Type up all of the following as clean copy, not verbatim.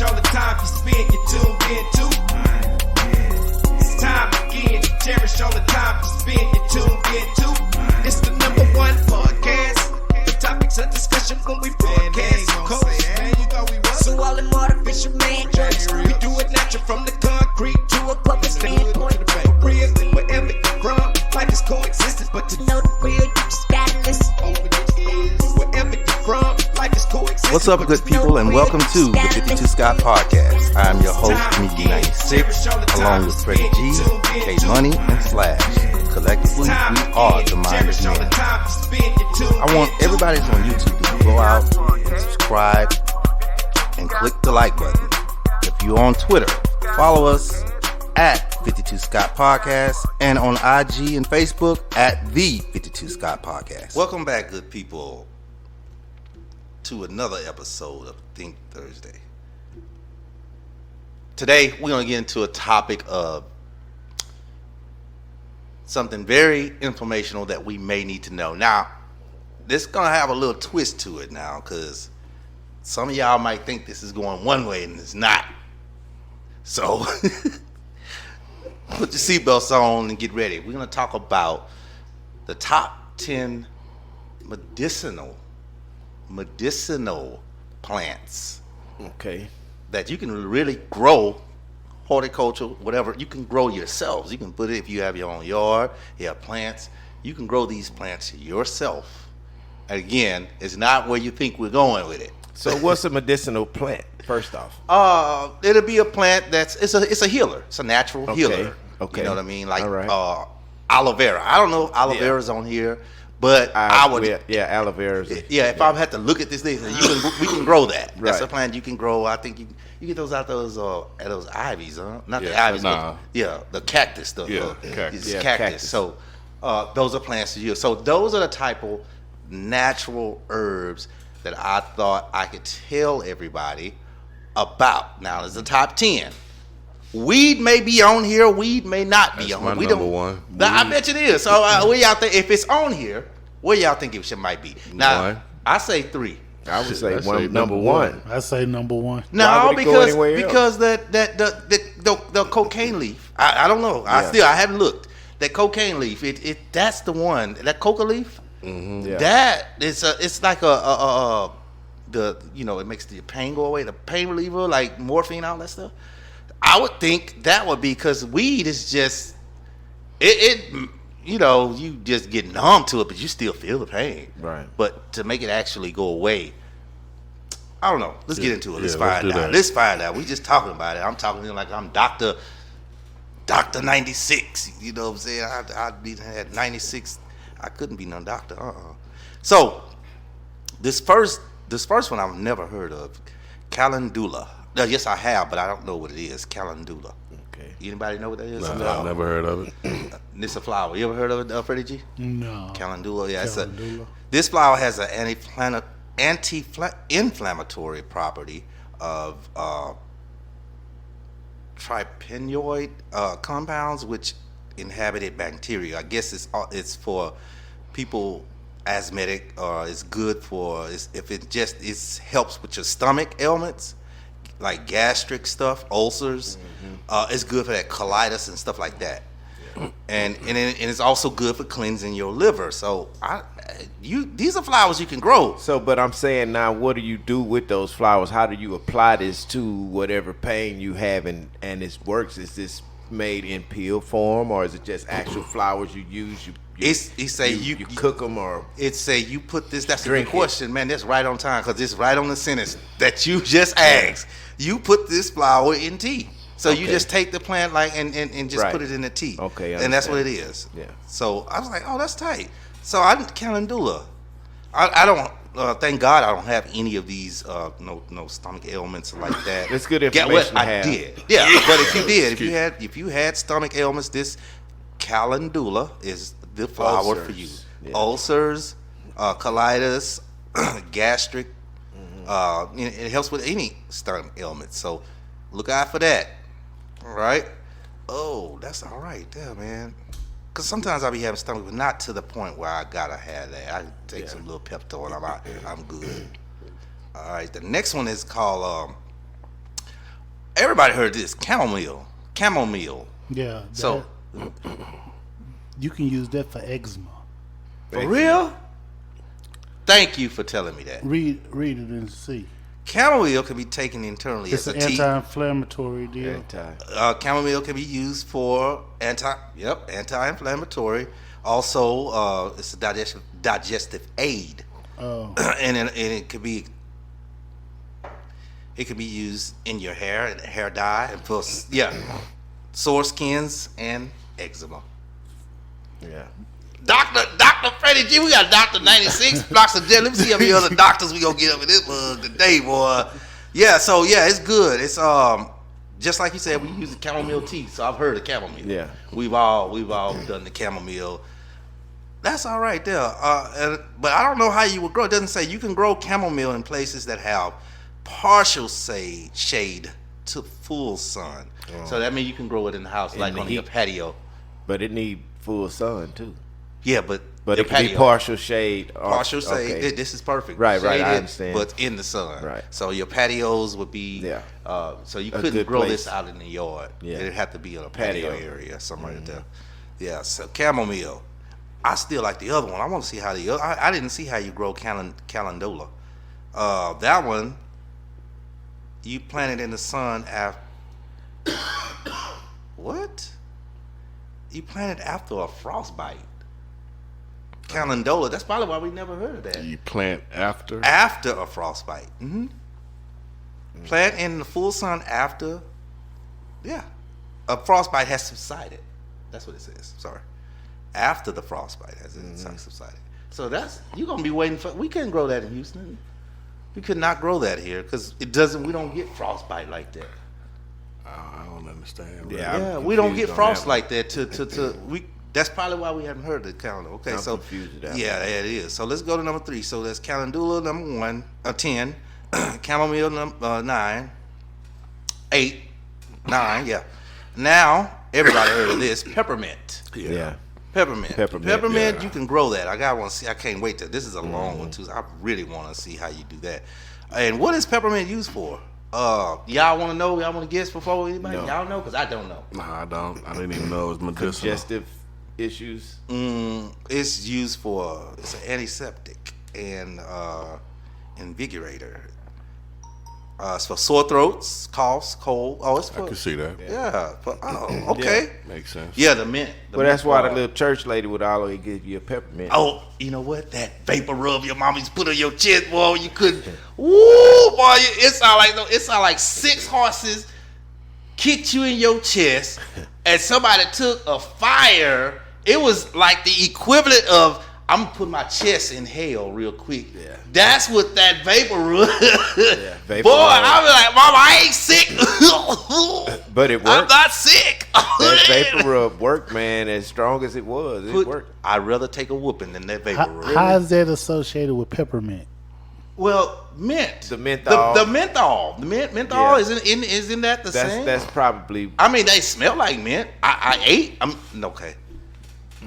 cherish all the time you spend, you tuned in too. It's time again to cherish all the time you spend, you tuned in too. It's the number one podcast. The topics of discussion when we broadcast. So all them artificial man jokes, we do it natural from the concrete to a public standpoint. Real, wherever you're from, life is coexistence, but to know the real, you just gotta listen. Wherever you're from, life is coexistence. What's up, good people, and welcome to the 52 Scott Podcast. I'm your host, EP29, along with Freddie G, K Money, and Slash. Collectively, we are the Minded Men. I want everybody that's on YouTube to go out and subscribe and click the like button. If you're on Twitter, follow us at 52 Scott Podcast, and on IG and Facebook at the 52 Scott Podcast. Welcome back, good people, to another episode of Think Thursday. Today, we're going to get into a topic of something very informational that we may need to know. Now, this is going to have a little twist to it now, because some of y'all might think this is going one way and it's not. So, put your seatbelts on and get ready. We're going to talk about the top 10 medicinal plants. Okay. That you can really grow, horticulture, whatever. You can grow yourselves. You can put it, if you have your own yard, you have plants, you can grow these plants yourself. Again, it's not where you think we're going with it. So what's a medicinal plant, first off? It'll be a plant it's a healer. It's a natural healer. Okay. You know what I mean? Like right. Aloe vera. I don't know if aloe vera's on here, but I would. Aloe vera. If I had to look at this thing, we can grow that. Right. That's a plant you can grow. I think you get those out those ivies, huh? Not the ivies, but the cactus stuff. Cactus. So those are plants to use. So those are the type of natural herbs that I thought I could tell everybody about. Now, there's the top 10. Weed may be on here. Weed may not be on. We number one. I bet you it is. So where y'all think, if it's on here, where y'all think it might be? Now, I say 3. I would say number one. I say number one. No, because the cocaine leaf. I don't know. I haven't looked. That cocaine leaf. That's the one. That coca leaf. Mm-hmm. Yeah. That it's like it makes the pain go away, the pain reliever, like morphine, all that stuff. I would think that would be because weed is just you just get numb to it, but you still feel the pain. Right. But to make it actually go away, I don't know. Let's get into it. Let's find out. We just talking about it. I'm talking to you like I'm Dr. 96. You know what I'm saying? I'd be at 96. I couldn't be no doctor. So this first one I've never heard of, calendula. Yes, I have, but I don't know what it is. Calendula. Okay. Anybody know what that is? No, I've never heard of it. It's a flower. You ever heard of it, Freddie G? No. Calendula. Yeah, Calendula. This flower has an anti-inflammatory property of trypanoid compounds, which inhabited bacteria. I guess it's for people asthmatic, or it's good for if it helps with your stomach ailments, like gastric stuff, ulcers. Mm-hmm. It's good for that colitis and stuff like that. Yeah. And it's also good for cleansing your liver. So these are flowers you can grow. So, but I'm saying now, what do you do with those flowers? How do you apply this to whatever pain you have, and it works? Is this made in pill form, or is it just actual flowers you use? You cook them, or it say you put this. That's a good question, man. That's right on time, because it's right on the sentence that you just asked. You put this flower in tea, so you just take the plant and just put it in the tea. Okay, and that's what it is. Yeah. So I was like, oh, that's tight. So I'm calendula. I don't. Thank God I don't have any of these no stomach ailments like that. It's good information to have. I did. Yeah, but if you had stomach ailments, this calendula is the flower for you. Yeah. Ulcers, colitis, gastric. Mm-hmm. It helps with any stomach ailments. So look out for that. All right. Oh, that's all right there, man. Because sometimes I'll be having stomach, but not to the point where I gotta have that. I take some little Pepto and I'm good. All right, the next one is called everybody heard this chamomile. Yeah. So you can use that for eczema. for real? Thank you for telling me that. Read it and see. Chamomile can be taken internally It's as an a tea. anti-inflammatory deal. Chamomile can be used for anti-inflammatory. Also, it's a digestive aid, Oh, and it could be used in your hair and hair dye and for sore skins and eczema. Yeah. Dr. Freddie G, we got Dr. 96, Dr. J. Let me see how many other doctors we gonna get up in this mug today, boy. Yeah, so yeah, it's good. It's just like you said, we use the chamomile tea. So I've heard of chamomile. Yeah. We've all done the chamomile. That's all right there. But I don't know how you would grow. It doesn't say you can grow chamomile in places that have partial shade to full sun. Oh. So that means you can grow it in the house, like the on your heat. patio. But it need full sun too. Yeah, but But your it can be patio. partial shade. Partial shade. Okay. This is perfect. Right, I Shaded, understand. But in the sun. Right. So your patios would be. Yeah. So you A couldn't good grow place. this out in the yard. Yeah. It'd have to be in a patio Patio. area, somewhere right there. Yeah. So chamomile. I still like the other one. I want to see how the other. I didn't see how you grow calendula. That one. You plant it in the sun after. What? You plant it after a frostbite. Calendula. That's probably why we never heard of that. You plant after. After a frostbite. Plant in the full sun after. Yeah. A frostbite has subsided. That's what it says. Sorry. After the frostbite has subsided. So you're going to be waiting for. We couldn't grow that in Houston. We could not grow that here because we don't get frostbite like that. I don't understand. Yeah. Yeah, I'm we don't confused get on frost that one. like that. That's probably why we haven't heard the calendar. Okay, I'm so confused with that yeah, one. it is. So let's go to number 3. So that's calendula number 1, 10, chamomile number 9, 8, 9. Yeah. Now everybody heard of this peppermint. Yeah. Peppermint. Peppermint, You can grow that. I want to see. I can't wait to. This is a long one too. So I really want to see how you do that. And what is peppermint used for? Y'all want to know? Y'all want to guess before anybody? No. Y'all know? Because I don't know. Nah, I don't. I didn't even know it was medicinal. Congestive issues. It's used for. It's an antiseptic and invigorator. It's for sore throats, coughs, cold. Oh, it's for. I can see that. Yeah. Okay. Makes sense. Yeah, the mint. But that's why the part. little church lady would always give you a peppermint. Oh, you know what? That vapor rub your mom used to put on your chest, boy. You couldn't. Woo, boy. It sound like 6 horses kicked you in your chest, and somebody took a fire. It was like the equivalent of I'm gonna put my chest in hell real quick. Yeah. That's what that vapor rub. Yeah, vapor Boy, rub. I was like, Mom, I ain't sick. But it I'm worked. not sick. That vapor rub worked, man. As strong as it was, it worked. I'd rather take a whooping than that vapor rub. how is that associated with peppermint? Well, mint. The menthol. The menthol. The menthol Yeah. isn't that the same? That's probably I mean, they smell like mint. I ate. Okay.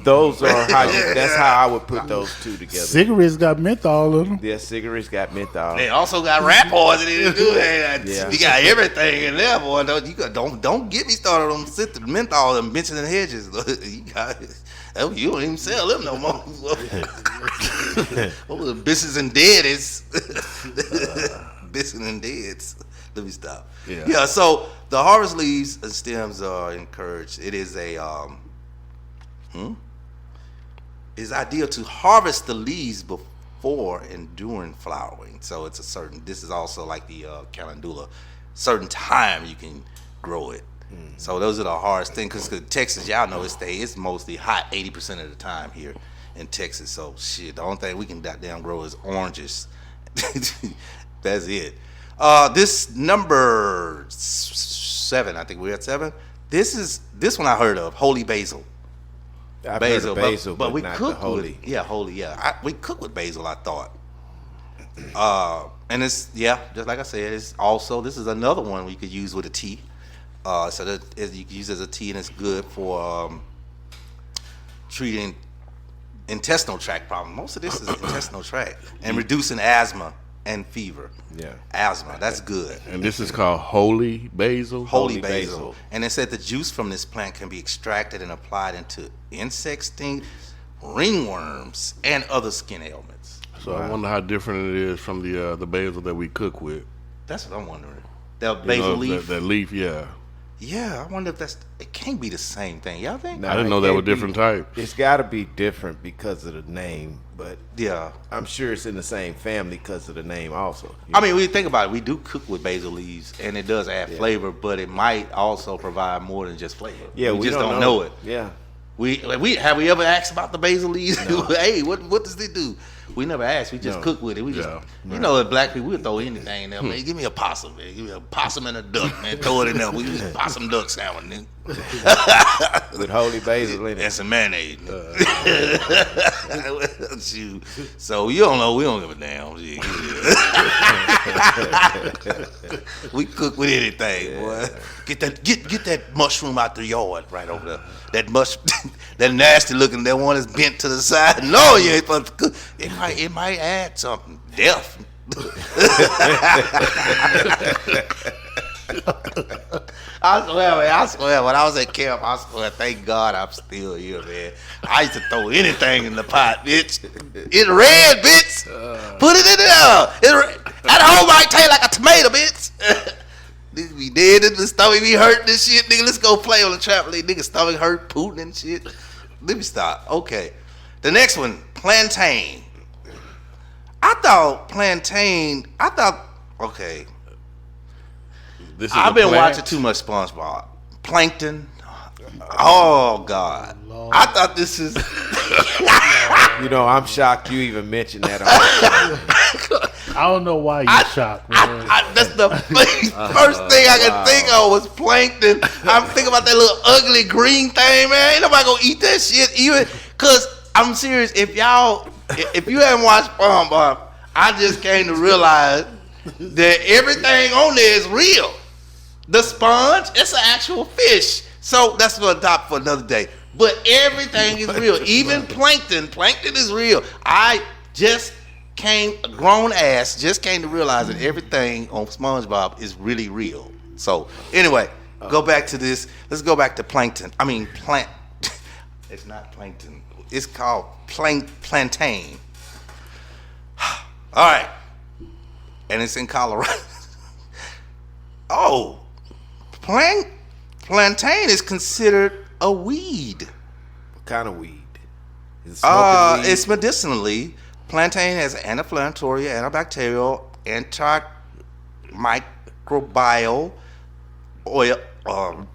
those are how you. That's how I would put those two together. Cigarettes got menthol in them. Yeah, cigarettes got menthol. They also got rat poison in it too. Yeah. You got everything in there, boy. Don't get me started on the menthol and benching and hedges. You got it. You don't even sell them no more. What was it? Bisses and Deadies? Bisses and Deads. Let me stop. Yeah. So the harvest leaves and stems are encouraged. It is it's ideal to harvest the leaves before and during flowering. So it's this is also like the calendula, certain time you can grow it. So those are the hardest things because Texas, y'all know it's mostly hot 80% of the time here in Texas. So shit, the only thing we can goddamn grow is oranges. That's it. This number 7, I think we're at 7. This one I heard of, holy basil. I've heard of basil, but we not cook the holy. with holy. Yeah, we cook with basil. I thought, and it's just like I said. It's also this is another one we could use with a tea. So that you can use it as a tea, and it's good for treating intestinal tract problems. Most of this is intestinal tract and reducing asthma. and fever. Yeah. Asthma. That's good. And this is called holy basil. Holy Holy basil. basil. And it said the juice from this plant can be extracted and applied into insect sting, ringworms, and other skin ailments. So I wonder how different it is from the basil that we cook with. That's what I'm wondering. The You basil know, leaf. That leaf, yeah. Yeah, I wonder if it can't be the same thing. Y'all think? Nah, I didn't it know there can't were be- different types. It's got to be different because of the name, but Yeah. I'm sure it's in the same family because of the name also. I mean, when you think about it, we do cook with basil leaves, and it does add flavor, but it might also provide more than just flavor. yeah, we just don't know it. Yeah. We have we ever asked about the basil leaves? Hey, what does it do? We never asked. We just No. cook with it. We just, you know, as black people, we'll throw anything in there. Man, give me a possum, man. Give me a possum and a duck, man. Throw it in there. We use possum duck sandwich, nigga. With holy basil in And it. some mayonnaise. Shoot. So you don't know. We don't give a damn. We cook with anything, boy. Get that mushroom out the yard right over there. That that nasty looking, that one is bent to the side. No, you ain't supposed to cook. It might add something. Death. I swear, man. I swear. When I was at camp, I swear. Thank God I'm still here, man. I used to throw anything in the pot, bitch. It's red, bitch. Put it in there. That whole might taste like a tomato, bitch. Nigga be dead in the stomach, be hurting this shit, nigga. Let's go play on the trampoline. Nigga stomach hurt, Putin and shit. Let me stop. Okay. The next one, plantain. Okay. This is I've a been plant. watching too much SpongeBob. Plankton. Oh God. I thought this is. You know, I'm shocked you even mentioned that. I don't know why you shocked, man. That's the first thing I could think of was plankton. I'm thinking about that little ugly green thing, man. Ain't nobody gonna eat that shit even. Cause I'm serious. If you haven't watched SpongeBob, I just came to realize that everything on there is real. The sponge, it's an actual fish. So that's for a topic for another day. But everything is real. Even plankton. Plankton is real. I just came to realize that everything on SpongeBob is really real. So anyway, go back to this. Let's go back to plankton. I mean plant. It's not plankton. It's called plantain. All right. And it's in Colorado. Oh, plantain is considered a weed. What kind of weed? Is it smoking weed? It's medicinally. Plantain has anti-inflammatory, antibacterial, antimicrobial oil.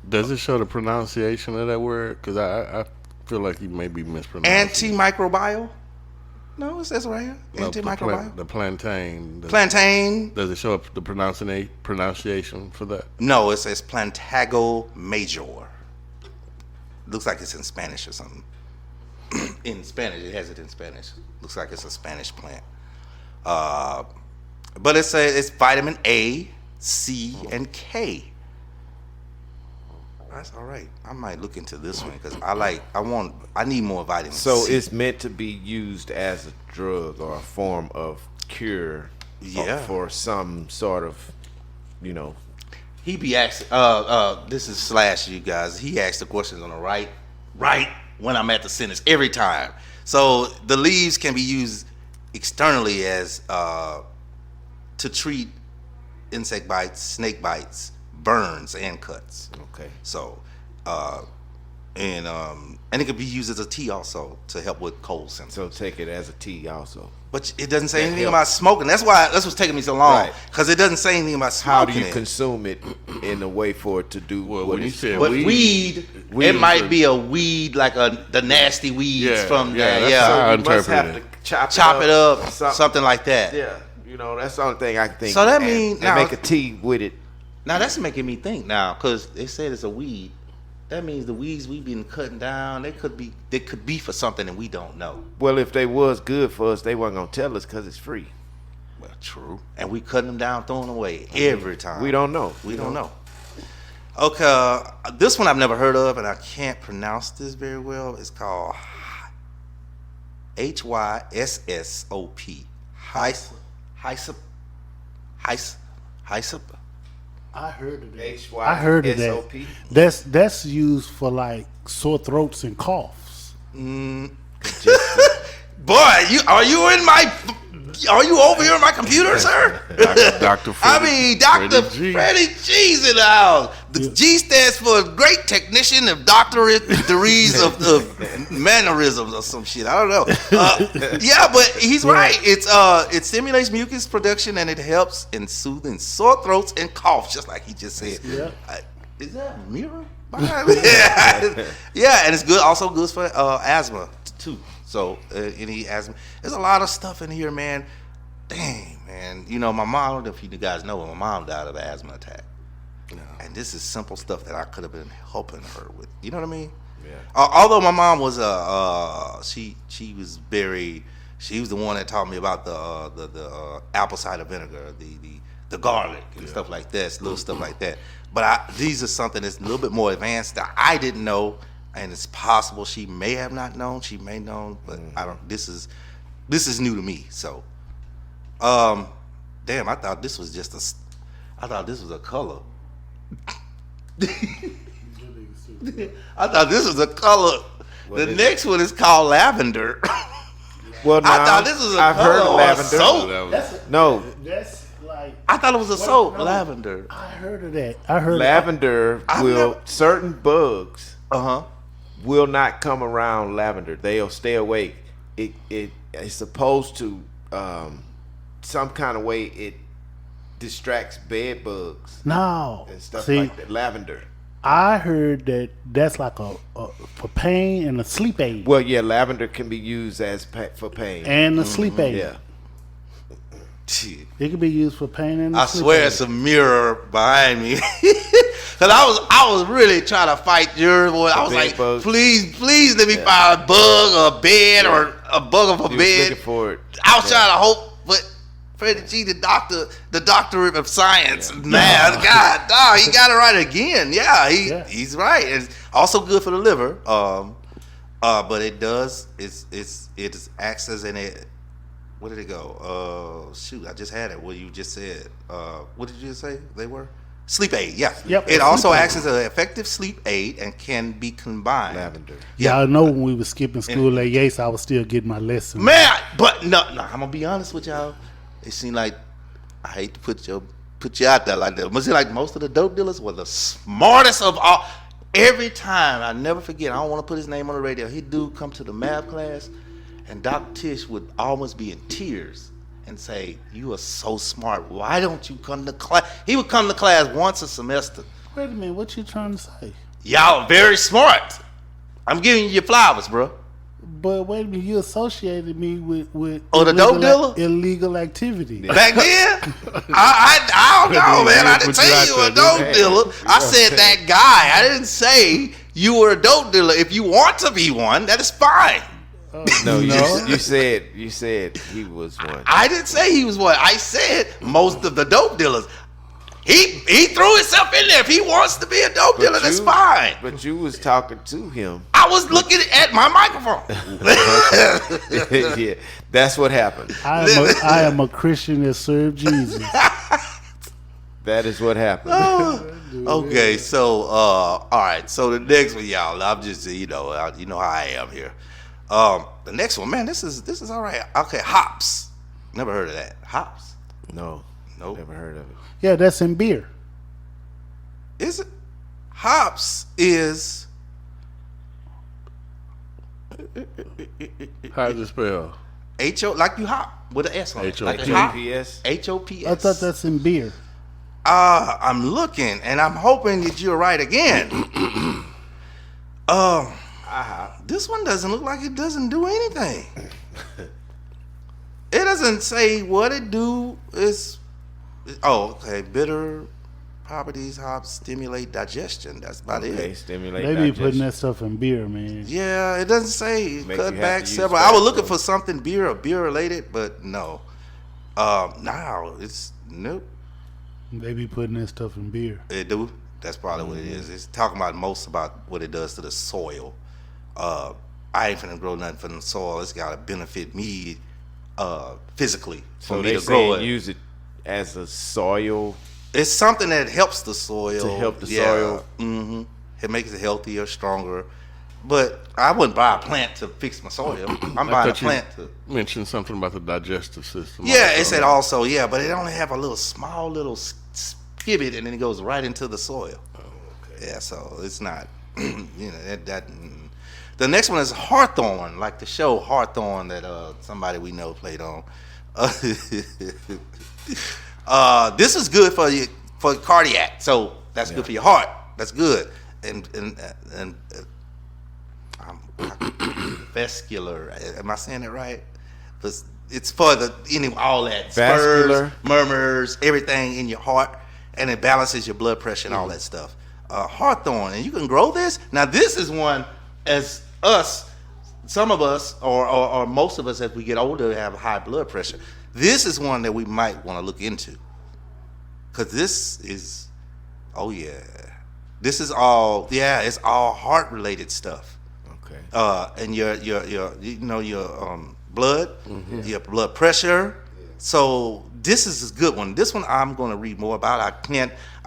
Does it show the pronunciation of that word? Because I feel like you may be mispronouncing. Antimicrobial? No, it says right here. No, Antimicrobial. the plantain. Plantain. Does it show up the pronunciation for that? No, it says Plantago major. Looks like it's in Spanish or something. In Spanish, it has it in Spanish. Looks like it's a Spanish plant. But it says it's vitamin A, C, and K. That's all right. I might look into this one because I need more vitamin So C. it's meant to be used as a drug or a form of cure for some sort of, you know. He be asking, this is Slash, you guys. He asks the questions on the right when I'm at the sentence every time. So the leaves can be used externally as to treat insect bites, snake bites, burns, and cuts. Okay. So, and it could be used as a tea also to help with cold symptoms. So take it as a tea also. But it doesn't say That anything helps. about smoking. That's what's taking me so long. Right. Because it doesn't say anything about How smoking. do you consume it in a way for it to do Well, what when you it's said But weed, weed, weed it is might be a weed like the nasty weeds Yeah, from yeah, there. that's how I Yeah, you must have interpret to chop it up, something. something like that. Yeah, you know, that's the only thing I can think. So that and- mean- and now- make a tea with it. Now that's making me think now, because they said it's a weed. That means the weeds we've been cutting down, they could be for something that we don't know. Well, if they was good for us, they weren't gonna tell us because it's free. Well, true. And we cutting them down, throwing them away every time. We don't know. We don't know. Okay, this one I've never heard of, and I can't pronounce this very well. It's called HYSSOP. Hyssop. Hyssop. I heard of that. HYSOP. I heard of that. That's used for like sore throats and coughs. Boy, are you over here on my computer, sir? Dr. Freddie Freddie G's in the house. The G stands for Great Technician of Doctorate Degrees of Mannerisms or some shit. I don't know. Yeah, but he's right. It stimulates mucus production and it helps in soothing sore throats and coughs, just like he just said. Yeah. Is that a mirror? Yeah, and it's good. Also good for asthma too. So any asthma, there's a lot of stuff in here, man. Dang, man. You know, my mom. I don't know if you guys know, but my mom died of an asthma attack. No. And this is simple stuff that I could have been helping her with. You know what I mean? Yeah. Although my mom was she was the one that taught me about the apple cider vinegar, the garlic and stuff like that, little stuff like that. But these are something that's a little bit more advanced that I didn't know, and it's possible she may have not known, she may know, but I don't. This is new to me. So, damn, I thought this was a color. I thought this was a color. The next one is called lavender. Well, now, I thought this was a I've color heard of or a lavender. soap. That's like. I thought it was a soap, no, lavender. I heard of that. I heard Lavender certain bugs will not come around lavender. They'll stay away. It's supposed to some kind of way it distracts bed bugs No. and stuff See, like that. Lavender. I heard that's like a for pain and a sleep aid. Well, yeah, lavender can be used as for pain. And a sleep aid. Yeah. Shit. It can be used for pain and a I sleep swear aid. it's a mirror behind me. Cause I was really trying to fight yours. Boy. I was bed like, bugs. please let me find a bug or a bed or a bug of a You was bed. looking for it. I was trying to hope, but Freddie G, the doctorate of science, man, God, dog, he got it right again. Yeah, he's right. It's also good for the liver. But it acts as where did it go? Shoot, I just had it. What you just said. What did you just say? They were sleep aid. Yeah. Yep. It also acts as an effective sleep aid and can be combined. Lavender. Y'all know when we was skipping school at Yates, I was still getting my lesson. Man, but no, I'm gonna be honest with y'all. It seemed like I hate to put you out there like that. But it seemed like most of the dope dealers were the smartest of all. Every time, I never forget. I don't want to put his name on the radio. He do come to the math class, and Dr. Tish would almost be in tears and say, "You are so smart. Why don't you come to class?" He would come to class once a semester. Wait a minute, what you trying to say? Y'all very smart. I'm giving you your flowers, bro. But wait a minute, you associated me with the dope dealer? illegal activity. Back then, I don't know, man. I didn't say you were a dope dealer. I said that guy. I didn't say you were a dope dealer. If you want to be one, that is fine. No, you said he was one. I didn't say he was one. I said most of the dope dealers. He threw himself in there. If he wants to be a dope dealer, that's fine. But you was talking to him. I was looking at my microphone. Yeah, that's what happened. I am a Christian that serves Jesus. That is what happened. Okay, so all right. So the next one, y'all. I'm just you know how I am here. The next one, man. This is all right. Okay, hops. Never heard of that. Hops. No, Nope. never heard of it. Yeah, that's in beer. Is it? Hops is. How does it spell? H-O, like you hop with an S on it. H-O-P. Like hop. H-O-P-S? H-O-P-S. I thought that's in beer. I'm looking, and I'm hoping that you're right again. This one doesn't look like it doesn't do anything. It doesn't say what it do. Okay. Bitter properties, hops stimulate digestion. That's about it. Stimulate They be digestion. putting that stuff in beer, man. Yeah, it doesn't say Make cut you have back to use several. I was looking bathroom. for something beer related, but no. Now it's nope. They be putting that stuff in beer. It do. That's probably what it is. It's talking about most about what it does to the soil. I ain't finna grow nothing from the soil. It's gotta benefit me physically for So me they to grow saying it. use it as a soil? It's something that helps the soil. To help the soil. Mm-hmm. It makes it healthier, stronger. But I wouldn't buy a plant to fix my soil. I'm buying a plant to mention something about the digestive system. Yeah, it said also, but it only have a little small little spigot, and then it goes right into the soil. Oh, okay. Yeah, so it's not, that. The next one is Hawthorne, like the show Hawthorne that somebody we know played on. This is good for cardiac, so that's good for your heart. That's good, and vascular. Am I saying it right? It's for all that vascular, spurs, murmurs, everything in your heart, and it balances your blood pressure and all that stuff. Hawthorne, and you can grow this. Now this is one as us, some of us, or most of us as we get older have high blood pressure. This is one that we might want to look into, because this is, this is all, it's all heart related stuff. Okay. And your blood, your blood pressure. Yeah. So this is a good one. This one I'm going to read more about. I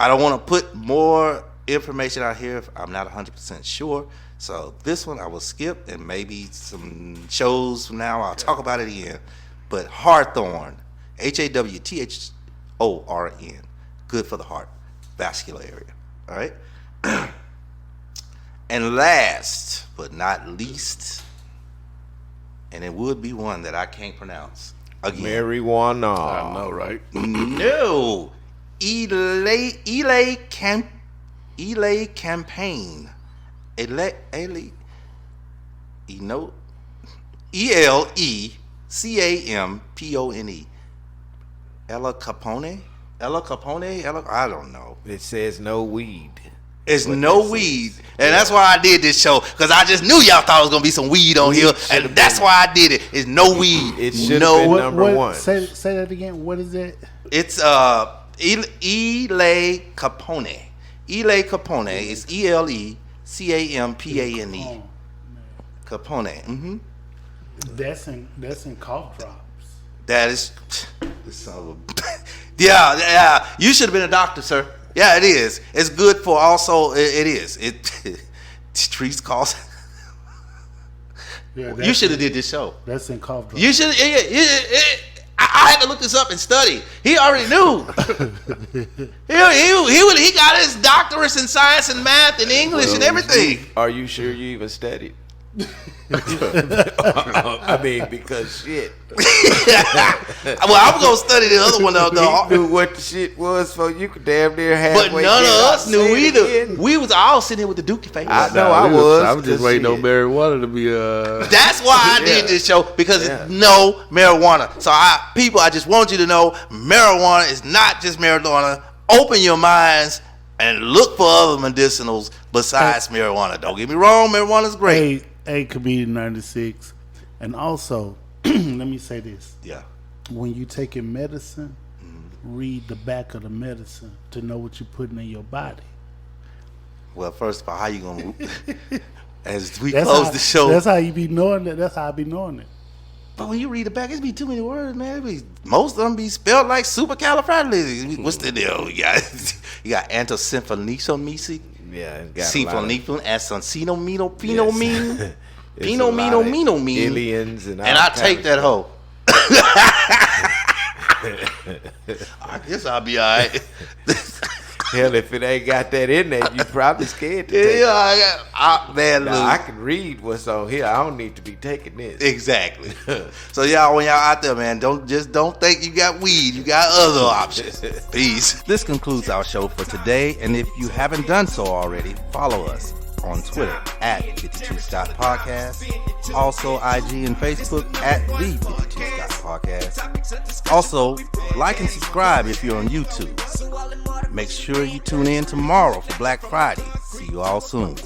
don't want to put more information out here if I'm not 100% sure. So this one I will skip, and maybe some shows from now I'll talk about it again. But Hawthorne, HAWTHORN, good for the heart, vascular area. All right. And last but not least, and it would be one that I can't pronounce again. Marijuana. I know, right? No. Elay campaign. ELECAMPONE. Ella Capone? I don't know. It says no weed. It's no weed. And that's why I did this show, because I just knew y'all thought it was going to be some weed on here, and that's why I did it. It's no weed. It should have been number one. Say that again. What is it? It's Elay Capone. Elay Capone is ELECAMPANE. Capone. Mm-hmm. That's in cough drops. That is, yeah. You should have been a doctor, sir. Yeah, it is. It's good for also. It is. It treats cough. Yeah, you should have did this show. That's in cough drops. You should. I had to look this up and study. He already knew. he got his doctorates in science and math and English and everything. Are you sure you even studied? I mean, because shit. Well, I'm gonna study the other one though. You knew what the shit was, so you could damn near have. But none of us knew either. We was all sitting here with the dookie face. I know I was. I was just waiting on marijuana to be. That's why I did this show, because it's no marijuana. So I just want you to know, marijuana is not just marijuana. Open your minds and look for other medicinals besides marijuana. Don't get me wrong, marijuana is great. Hey, Comedian 96, and also let me say this. Yeah. When you taking medicine, read the back of the medicine to know what you're putting in your body. Well, first of all, how you gonna? As we close the show, that's how you be knowing it. That's how I be knowing it. But when you read the back, it be too many words, man. Most of them be spelled like supercalifragilistic. What's the deal? You got antisymphonicomyces. Yeah, Symphonicum, Asancino, aliens and I take that hoe. I guess I'll be all right. Hell, if it ain't got that in there, you probably scared to take it. I can read what's on here. I don't need to be taking this. Exactly. So y'all, when y'all out there, man, don't think you got weed. You got other options. Peace. This concludes our show for today, and if you haven't done so already, follow us on Twitter at 52 Scott Podcast, also IG and Facebook at the 52 Scott Podcast. Also, like and subscribe if you're on YouTube. Make sure you tune in tomorrow for Black Friday. See you all soon.